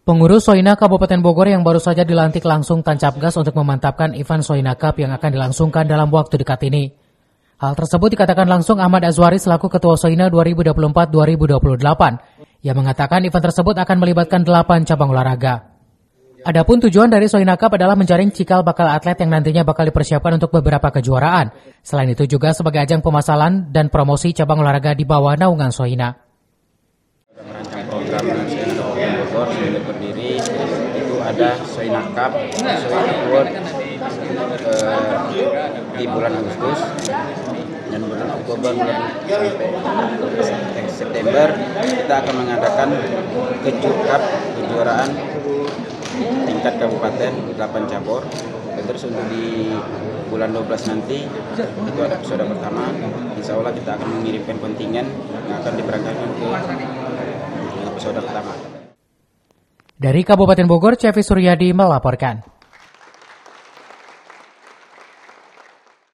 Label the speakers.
Speaker 1: Pengurus Soina Kabupaten Bogor yang baru saja dilantik langsung tancap gas untuk memantapkan event Soina Cup yang akan dilangsungkan dalam waktu dekat ini. Hal tersebut dikatakan langsung Ahmad Azwari selaku Ketua Soina 2024-2028, yang mengatakan event tersebut akan melibatkan 8 cabang olahraga. Adapun tujuan dari Soina Cup adalah menjaring cikal bakal atlet yang nantinya bakal dipersiapkan untuk beberapa kejuaraan. Selain itu juga sebagai ajang pemasaran dan promosi cabang olahraga di bawah naungan Soina.
Speaker 2: Merancang program Soina Kabupaten Bogor sudah berdiri, itu ada Soina Cup, Soina World di bulan Agustus dan bulan Oktober sampai September kita akan mengadakan kejuaraan tingkat kabupaten 8 cabur. Terus untuk di bulan 12 nanti itu ada episode pertama, insya Allah kita akan mengirimkan kontingen yang akan diberangkatkan ke episode pertama.
Speaker 1: Dari Kabupaten Bogor, Cevi Suryadi melaporkan.